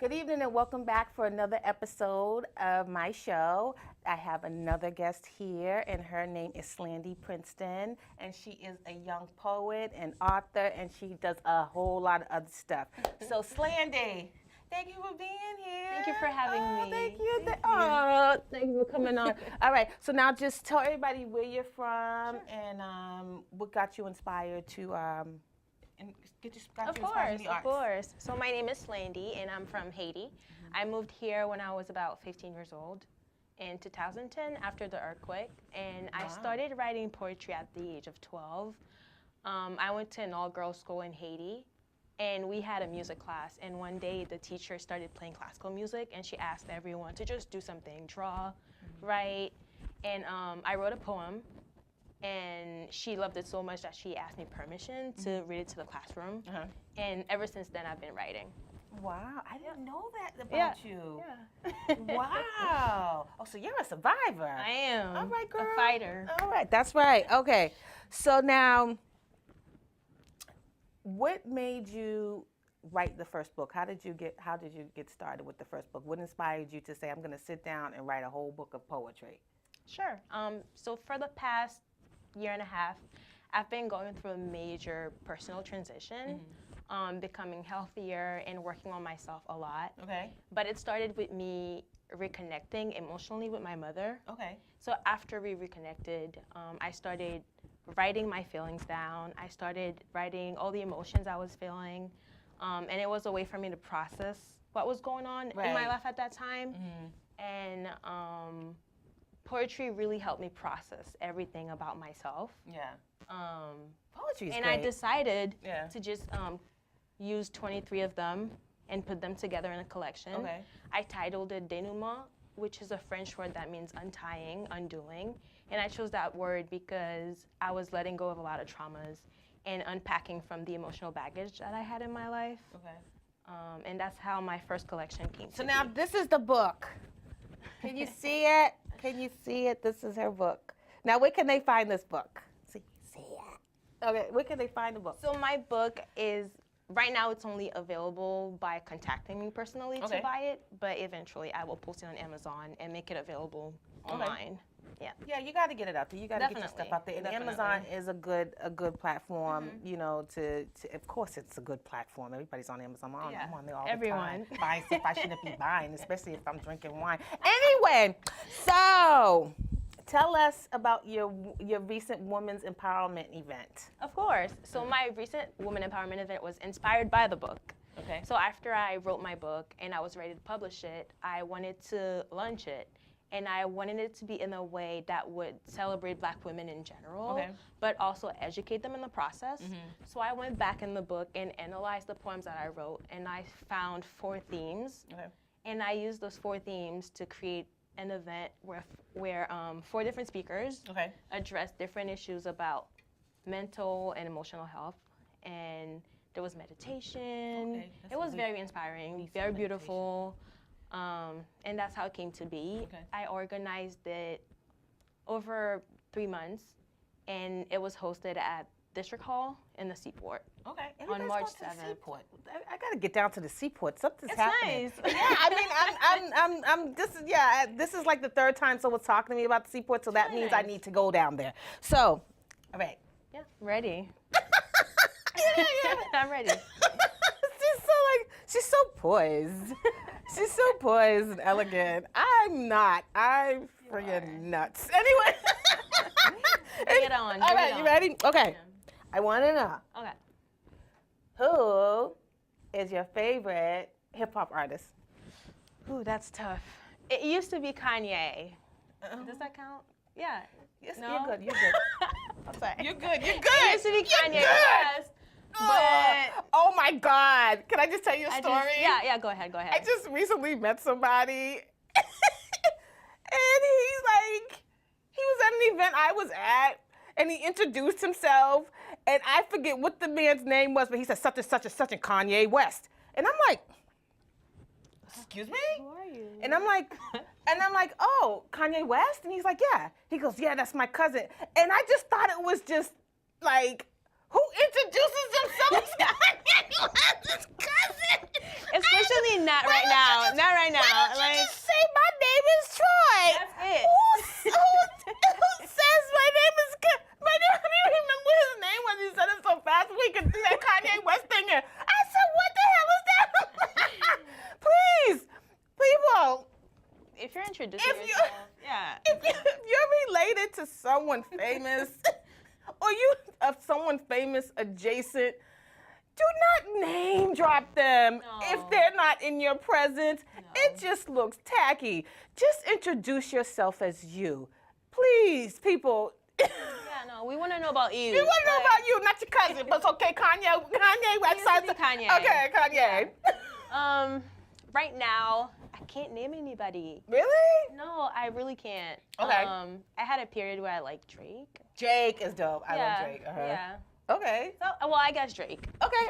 Good evening and welcome back for another episode of my show. I have another guest here, and her name is Slandie Prinston, and she is a young poet and author, and she does a whole lot of other stuff. So, Slandie, thank you for being here. Thank you for having me. Thank you. Thank you for coming on. All right, so now just tell everybody where you're from and what got you inspired to and get you got you inspired in the arts. Of course. So my name is Slandie, and I'm from Haiti. I moved here when I was about 15 years old in 2010 after the earthquake, and I started writing poetry at the age of 12. I went to an all-girls school in Haiti, and we had a music class, and one day the teacher started playing classical music, and she asked everyone to just do something, draw, write, and I wrote a poem. And she loved it so much that she asked me permission to read it to the classroom. And ever since then, I've been writing. Wow, I didn't know that about you. Yeah. Wow. Oh, so you're a survivor. I am. All right, girl. A fighter. All right, that's right. Okay. So now, what made you write the first book? How did you get started with the first book? What inspired you to say, I'm going to sit down and write a whole book of poetry? Sure. So for the past year and a half, I've been going through a major personal transition, becoming healthier and working on myself a lot. Okay. But it started with me reconnecting emotionally with my mother. Okay. So after we reconnected, I started writing my feelings down. I started writing all the emotions I was feeling, and it was a way for me to process what was going on in my life at that time. And poetry really helped me process everything about myself. Yeah. Poetry is and great. I decided to just use 23 of them and put them together in a collection. Okay. I titled it dénouement, which is a French word that means untying, undoing. And I chose that word because I was letting go of a lot of traumas and unpacking from the emotional baggage that I had in my life. Okay. And that's how my first collection came to So be. now this is the book. Can you see it? Can you see it? This is her book. Now, where can they find this book? See it. Okay, where can they find the book? So my book is, right now it's only available by contacting me personally to buy it, but eventually I will post it on Amazon and make it available online. Yeah. Yeah, you got to get it out there. You got to get your stuff out there. And Amazon is a good platform, you know, to of course it's a good platform. Everybody's on Amazon. I'm on there all the time. Buying stuff I shouldn't be buying, especially if I'm drinking wine. Anyway, so tell us about your recent women's empowerment event. Of course. So my recent women empowerment event was inspired by the book. Okay. So after I wrote my book and I was ready to publish it, I wanted to launch it. And I wanted it to be in a way that would celebrate Black women in general, but also educate them in the process. So I went back in the book and analyzed the poems that I wrote, and I found 4 themes. And I used those 4 themes to create an event where 4 different speakers address different issues about mental and emotional health. And there was meditation. It was very inspiring, very beautiful. And that's how it came to be. I organized it over 3 months, and it was hosted at District Hall in the Seaport. On March 7th. Seaport. I got to get down to the Seaport. Something's happening. Nice. Yeah, I mean, I'm this is like the 3rd time someone's talking to me about the Seaport, so that means I need to go down there. So, all right. Yeah, ready. Yeah. I'm ready. She's so poised. She's so poised and elegant. I'm not. I'm friggin' nuts. Anyway. Bring it on. All right, you ready? Okay. Yeah. I want to know. Okay. Who is your favorite hip hop artist? Ooh, that's tough. It used to be Kanye. Does that count? Yeah. Yes, no? You're good. You're good. I'm sorry. You're good. You're good. It used to be Kanye West. But oh my God. Can I just tell you a story? Yeah, go ahead. I just recently met somebody and he was at an event I was at and he introduced himself and I forget what the man's name was, but he said such and such and such and Kanye West. And I'm like, excuse me? Who are you? And I'm like, oh, Kanye West? And he's like, yeah. He goes, yeah, that's my cousin. And I just thought it was just like, who introduces themselves as Kanye West's cousin. Especially not right now. Not right now. Why don't you just say my name is Troy? That's it. Who says my name is my name? I don't even remember what his name was. He said it so fast we could do that Kanye West thing here. I said, what the hell is that? Please, people. If you're introducing yourself, yeah. If you're related to someone famous, or you of someone famous adjacent, do not name drop them if they're not in your presence. No. It just looks tacky. Just introduce yourself as you. Please, people. Yeah, no, we want to know about you. We want to know about you, not your cousin. But it's okay, Kanye, Kanye. Okay, Kanye. Yeah. Right now, I can't name anybody. Really? No, I really can't. Okay. I had a period where I liked Drake. Drake is dope. I love Drake. Yeah. Okay. So, well, I guess Drake. Okay.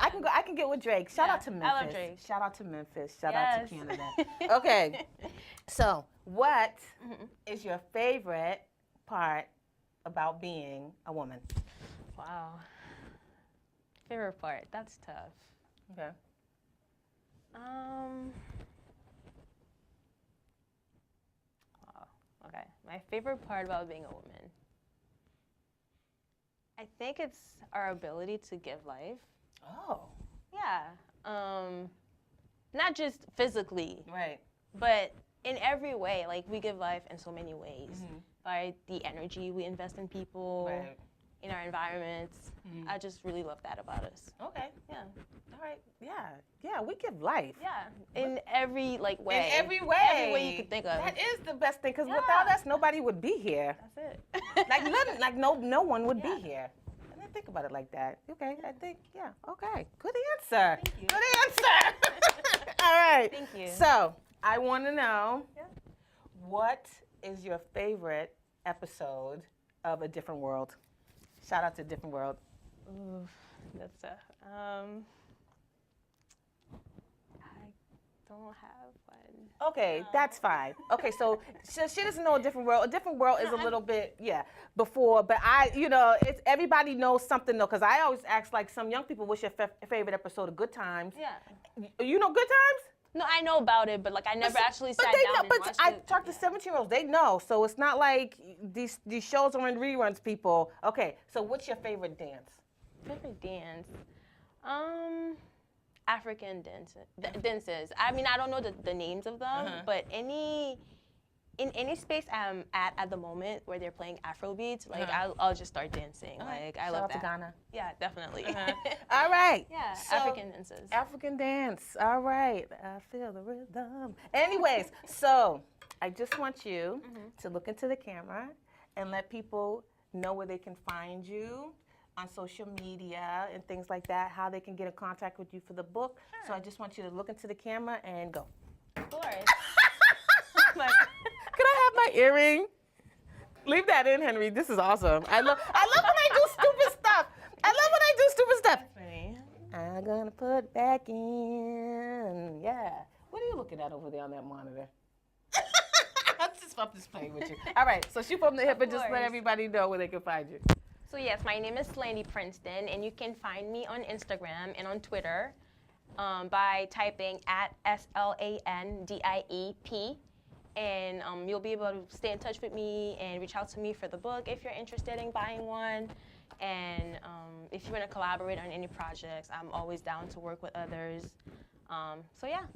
I can get with Drake. Shout out to Memphis. I love Drake. Shout out to Memphis. Shout out to Canada. Okay. So, what is your favorite part about being a woman? Wow. Favorite part? That's tough. Okay. Wow. Okay. My favorite part about being a woman. I think it's our ability to give life. Oh. Yeah. Not just physically. Right. But in every way. Like, we give life in so many ways. By the energy we invest in people, in our environments. I just really love that about us. Okay. Yeah. All right. Yeah, we give life. Yeah. In every, like, way. In every way. Every way you could think of. That is the best thing, because without us, nobody would be here. That's it. Like, nothing, like no one would be here. I didn't think about it like that. Okay, I think, okay. Good answer. Thank you. Good answer. All right. Thank you. So, I want to know, what is your favorite episode of A Different World? Shout out to Different World. Ooh, that's tough. I don't have one. Okay, that's fine. Okay, so she doesn't know A Different World. A Different World is a little bit, before, but it's everybody knows something though, because I always ask like some young people, what's your favorite episode of Good Times? Yeah. You know Good Times? No, I know about it, but like I never actually sat down and watched it. I talked to 17-year-olds. They know, so it's not like these shows are in reruns, people. Okay, so what's your favorite dance? Favorite dance? African dances. I mean, I don't know the names of them, but in any space I'm at the moment where they're playing Afro beats, like I'll just start dancing. Like I love that. Shout out to Ghana. Yeah, definitely. All right. Yeah, so, African dances. African dance. All right. I feel the rhythm. Anyways, so I just want you to look into the camera and let people know where they can find you on social media and things like that, how they can get in contact with you for the book. Sure. So I just want you to look into the camera and go. Of course. Can I have my earring? Leave that in, Henry. This is awesome. I love when I do stupid stuff. That's funny. I'm gonna put it back in. Yeah. What are you looking at over there on that monitor? I'm just playing with you. All right. So shoot from the hip and just let everybody know where they can find you. So yes, my name is Slandie Prinston, and you can find me on Instagram and on Twitter by typing @SLANDIEP. And you'll be able to stay in touch with me and reach out to me for the book if you're interested in buying one. And if you want to collaborate on any projects, I'm always down to work with others. So yeah.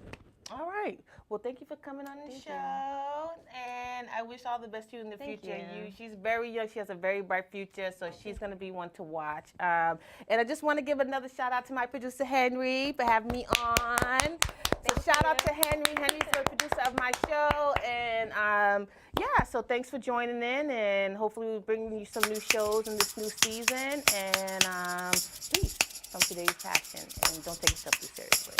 All right. Well, thank you for coming on the show. And I wish all the best to you in the future. She's very young. She has a very bright future, so she's going to be one to watch. And I just want to give another shout out to my producer, Henry, for having me on. So shout out to Henry. Henry's the producer of my show. And so thanks for joining in. And hopefully we'll bring you some new shows in this new season. And please, from today's Passion. And don't take yourself too seriously.